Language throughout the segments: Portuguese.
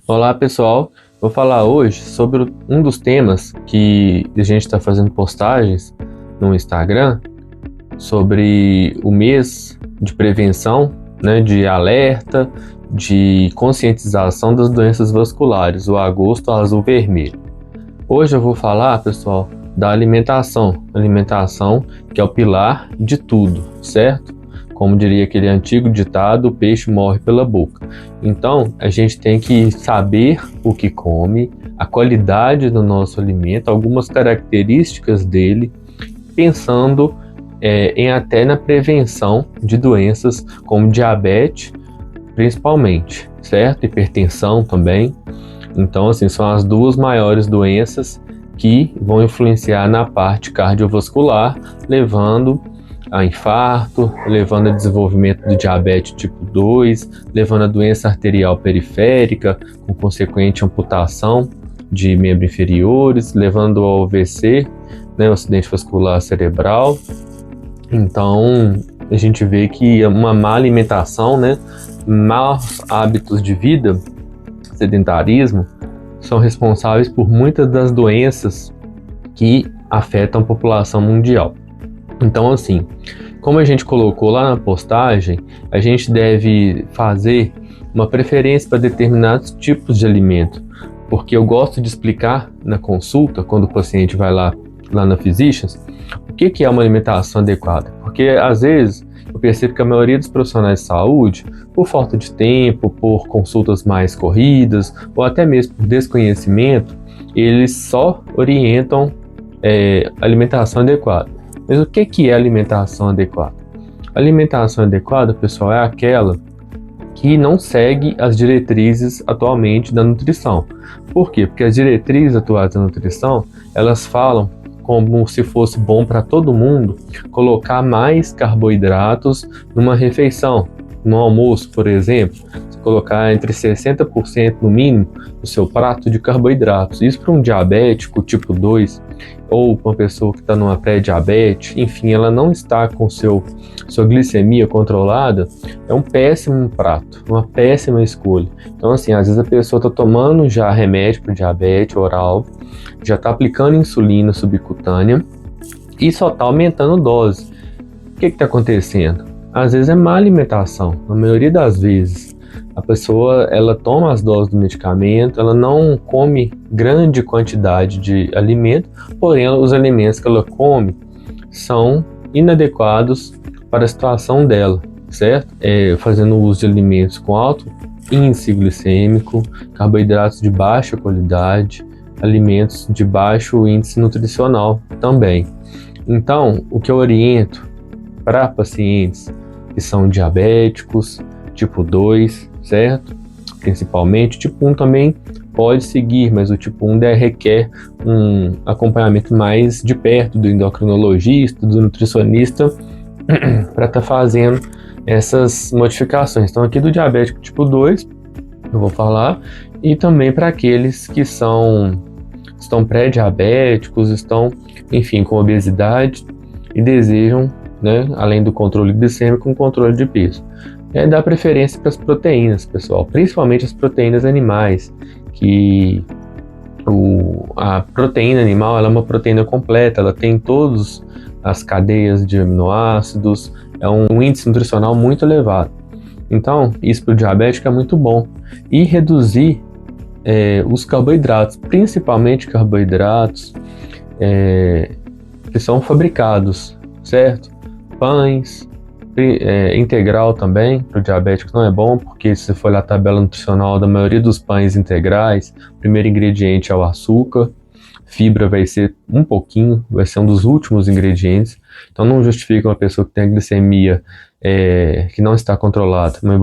Olá pessoal, vou falar hoje sobre um dos temas que a gente está fazendo postagens no Instagram sobre o mês de prevenção, né, de alerta, de conscientização das doenças vasculares, o agosto azul vermelho. Hoje eu vou falar, pessoal, da alimentação que é o pilar de tudo, certo? Como diria aquele antigo ditado, o peixe morre pela boca. Então, a gente tem que saber o que come, a qualidade do nosso alimento, algumas características dele, pensando em até na prevenção de doenças como diabetes, principalmente, certo? Hipertensão também. Então, assim, são as duas maiores doenças que vão influenciar na parte cardiovascular, levando a infarto, levando a desenvolvimento do diabetes tipo 2, levando a doença arterial periférica, com consequente amputação de membros inferiores, levando ao AVC, né, o acidente vascular cerebral. Então, a gente vê que uma má alimentação, né, maus hábitos de vida, sedentarismo, são responsáveis por muitas das doenças que afetam a população mundial. Então, assim, como a gente colocou lá na postagem, a gente deve fazer uma preferência para determinados tipos de alimento, porque eu gosto de explicar na consulta, quando o paciente vai lá na Physicians, o que é uma alimentação adequada. Porque, às vezes, eu percebo que a maioria dos profissionais de saúde, por falta de tempo, por consultas mais corridas, ou até mesmo por desconhecimento, eles só orientam alimentação adequada. Mas o que é alimentação adequada? A alimentação adequada, pessoal, é aquela que não segue as diretrizes atualmente da nutrição. Por quê? Porque as diretrizes atuais da nutrição, elas falam como se fosse bom para todo mundo colocar mais carboidratos numa refeição. No almoço, por exemplo, você colocar entre 60% no mínimo no seu prato de carboidratos. Isso para um diabético tipo 2 ou uma pessoa que está numa pré-diabetes, enfim, ela não está com sua glicemia controlada, é um péssimo prato, uma péssima escolha. Então, assim, às vezes a pessoa está tomando já remédio para diabetes oral, já está aplicando insulina subcutânea e só está aumentando dose. O que está acontecendo? Às vezes é má alimentação, na maioria das vezes. A pessoa, ela toma as doses do medicamento, ela não come grande quantidade de alimento, porém os alimentos que ela come são inadequados para a situação dela, certo? Fazendo uso de alimentos com alto índice glicêmico, carboidratos de baixa qualidade, alimentos de baixo índice nutricional também. Então, o que eu oriento para pacientes que são diabéticos, tipo 2, certo? Principalmente, tipo 1 também pode seguir, mas o tipo 1 requer um acompanhamento mais de perto do endocrinologista, do nutricionista, para estar fazendo essas modificações. Então, aqui do diabético tipo 2, eu vou falar, e também para aqueles que estão pré-diabéticos, estão, enfim, com obesidade e desejam, né, além do controle glicêmico, um controle de peso. Dá preferência para as proteínas, pessoal, principalmente as proteínas animais, que a proteína animal ela é uma proteína completa, ela tem todas as cadeias de aminoácidos, é um índice nutricional muito elevado. Então, isso para o diabético é muito bom. E reduzir os carboidratos, principalmente carboidratos que são fabricados, certo? Pães, integral também, para o diabético não é bom, porque se você for olhar a tabela nutricional da maioria dos pães integrais, o primeiro ingrediente é o açúcar, fibra vai ser um pouquinho, vai ser um dos últimos ingredientes, então não justifica uma pessoa que tem a glicemia que não está controlada, uma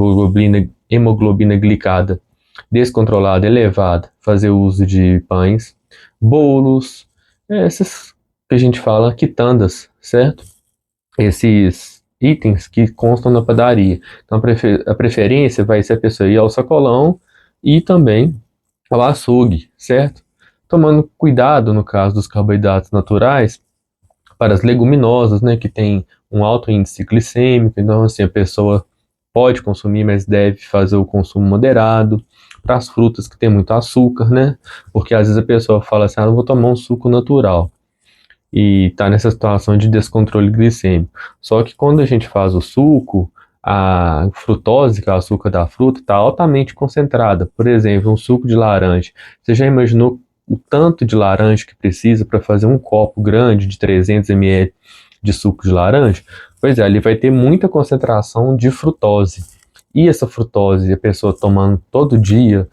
hemoglobina glicada descontrolada, elevada, fazer uso de pães, bolos, essas que a gente fala quitandas, certo? Esses itens que constam na padaria. Então a preferência vai ser a pessoa ir ao sacolão e também ao açougue, certo? Tomando cuidado no caso dos carboidratos naturais para as leguminosas, né, que tem um alto índice glicêmico, então assim a pessoa pode consumir, mas deve fazer o consumo moderado. para as frutas que tem muito açúcar, né? Porque às vezes a pessoa fala assim, ah, eu vou tomar um suco natural e está nessa situação de descontrole glicêmico. Só que quando a gente faz o suco, a frutose, que é o açúcar da fruta, está altamente concentrada. Por exemplo, um suco de laranja. Você já imaginou o tanto de laranja que precisa para fazer um copo grande de 300 ml de suco de laranja? Pois é, ali vai ter muita concentração de frutose. E essa frutose, a pessoa tomando todo dia,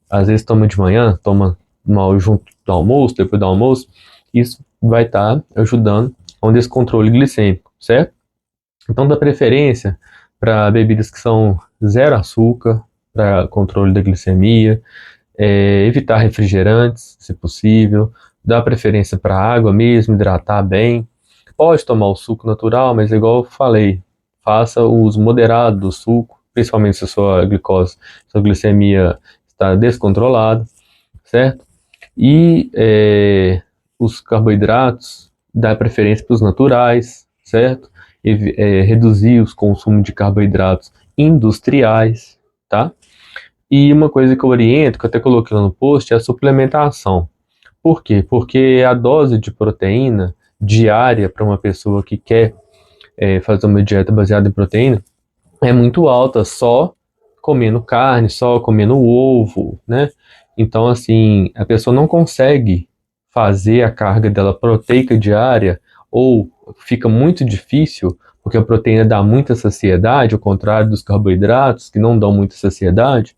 às vezes toma de manhã, toma mal junto do almoço, depois do almoço, isso vai estar ajudando a um descontrole glicêmico, certo? Então, dá preferência para bebidas que são zero açúcar, para controle da glicemia, evitar refrigerantes, se possível, dá preferência para água mesmo, hidratar bem. Pode tomar o suco natural, mas igual eu falei, faça o uso moderado do suco, principalmente se a sua glicose, sua glicemia está descontrolada, certo? E os carboidratos, dá preferência para os naturais, certo? Reduzir os consumos de carboidratos industriais, tá? E uma coisa que eu oriento, que eu até coloquei lá no post, é a suplementação. Por quê? Porque a dose de proteína diária para uma pessoa que quer fazer uma dieta baseada em proteína é muito alta, só comendo carne, só comendo ovo, né? Então, assim, a pessoa não consegue fazer a carga dela proteica diária, ou fica muito difícil, porque a proteína dá muita saciedade, ao contrário dos carboidratos, que não dão muita saciedade,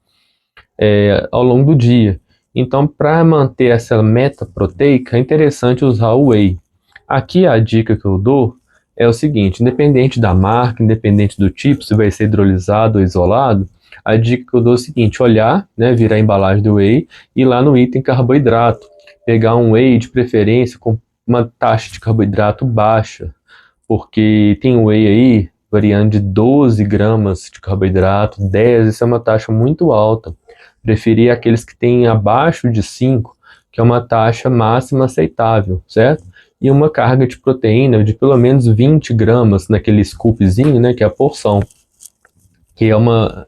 ao longo do dia. Então, para manter essa meta proteica, é interessante usar o whey. Aqui a dica que eu dou é o seguinte: independente da marca, independente do tipo, se vai ser hidrolisado ou isolado, a dica que eu dou é o seguinte: olhar, né, virar a embalagem do whey e ir lá no item carboidrato, pegar um whey de preferência com uma taxa de carboidrato baixa, porque tem whey aí variando de 12 gramas de carboidrato, 10, isso é uma taxa muito alta. Preferir aqueles que têm abaixo de 5, que é uma taxa máxima aceitável, certo? E uma carga de proteína de pelo menos 20 gramas naquele scoopzinho, né, que é a porção, que é uma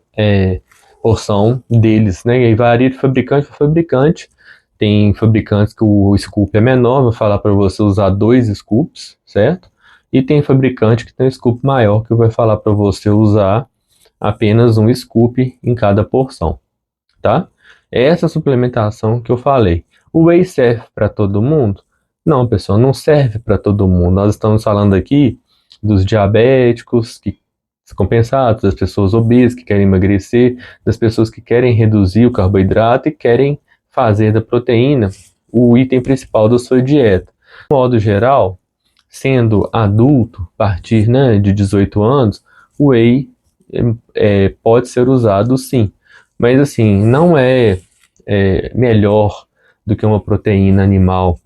porção deles, né, e aí varia de fabricante para fabricante. Tem fabricantes que o scoop é menor, vou falar para você usar 2 scoops, certo? E tem fabricante que tem um scoop maior, que vai falar para você usar apenas um scoop em cada porção, tá? É essa suplementação que eu falei. O whey serve para todo mundo? Não, pessoal, não serve para todo mundo. Nós estamos falando aqui dos diabéticos que descompensados, das pessoas obesas que querem emagrecer, das pessoas que querem reduzir o carboidrato e querem fazer da proteína o item principal da sua dieta. De modo geral, sendo adulto, a partir, né, de 18 anos, o whey pode ser usado sim. Mas assim, não é melhor do que uma proteína animal,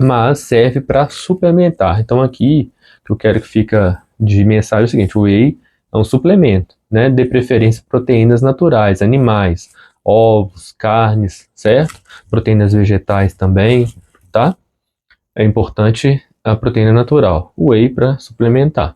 mas serve para suplementar. Então aqui, o que eu quero que fica de mensagem é o seguinte: o whey é um suplemento, né? De preferência proteínas naturais, animais, ovos, carnes, certo? Proteínas vegetais também, tá? É importante a proteína natural, o whey para suplementar.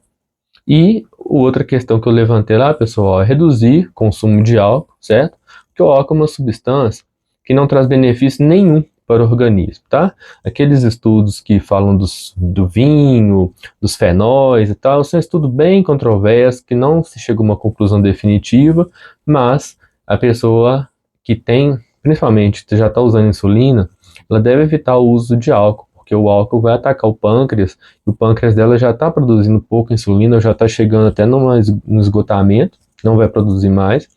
E outra questão que eu levantei lá, pessoal, é reduzir o consumo de álcool, certo? Porque o álcool é uma substância que não traz benefício nenhum para o organismo, tá? Aqueles estudos que falam do vinho, dos fenóis e tal, são estudos bem controversos, que não se chega a uma conclusão definitiva, mas a pessoa que tem, principalmente, já está usando insulina, ela deve evitar o uso de álcool, porque o álcool vai atacar o pâncreas, e o pâncreas dela já está produzindo pouca insulina, já está chegando até no esgotamento, não vai produzir mais.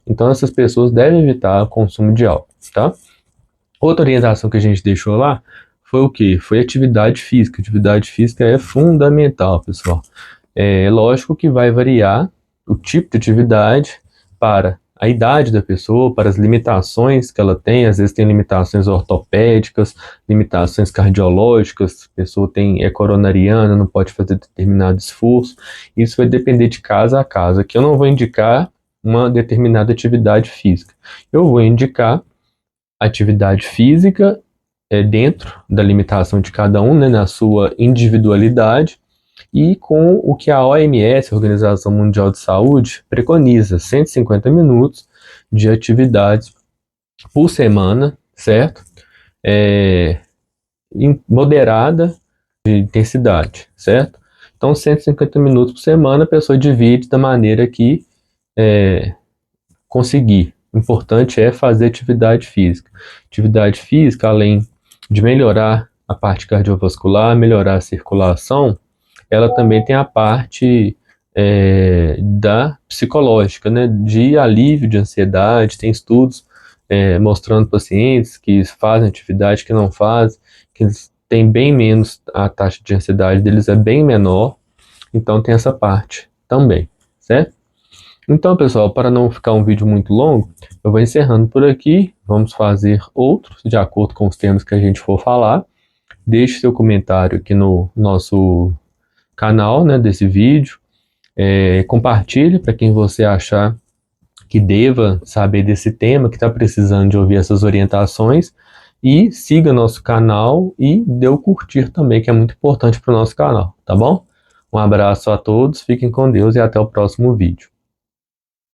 Então essas pessoas devem evitar o consumo de álcool, tá? Outra orientação que a gente deixou lá foi o quê? Foi atividade física. Atividade física é fundamental, pessoal. É lógico que vai variar o tipo de atividade para a idade da pessoa, para as limitações que ela tem. Às vezes tem limitações ortopédicas, limitações cardiológicas, a pessoa é coronariana, não pode fazer determinado esforço. Isso vai depender de casa a casa. Aqui eu não vou indicar uma determinada atividade física. Eu vou indicar atividade física dentro da limitação de cada um, né, na sua individualidade, e com o que a OMS, a Organização Mundial de Saúde, preconiza: 150 minutos de atividades por semana, certo? Moderada de intensidade, certo? Então, 150 minutos por semana, a pessoa divide da maneira que conseguir. O importante é fazer atividade física. Atividade física, além de melhorar a parte cardiovascular, melhorar a circulação, ela também tem a parte da psicológica, né, de alívio de ansiedade. Tem estudos mostrando pacientes que fazem atividade, que não fazem, que eles têm bem menos, a taxa de ansiedade deles é bem menor, então tem essa parte também, certo? Então, pessoal, para não ficar um vídeo muito longo, eu vou encerrando por aqui. Vamos fazer outros de acordo com os temas que a gente for falar. Deixe seu comentário aqui no nosso canal, né, desse vídeo. Compartilhe para quem você achar que deva saber desse tema, que está precisando de ouvir essas orientações. E siga nosso canal e dê o curtir também, que é muito importante para o nosso canal, tá bom? Um abraço a todos, fiquem com Deus e até o próximo vídeo.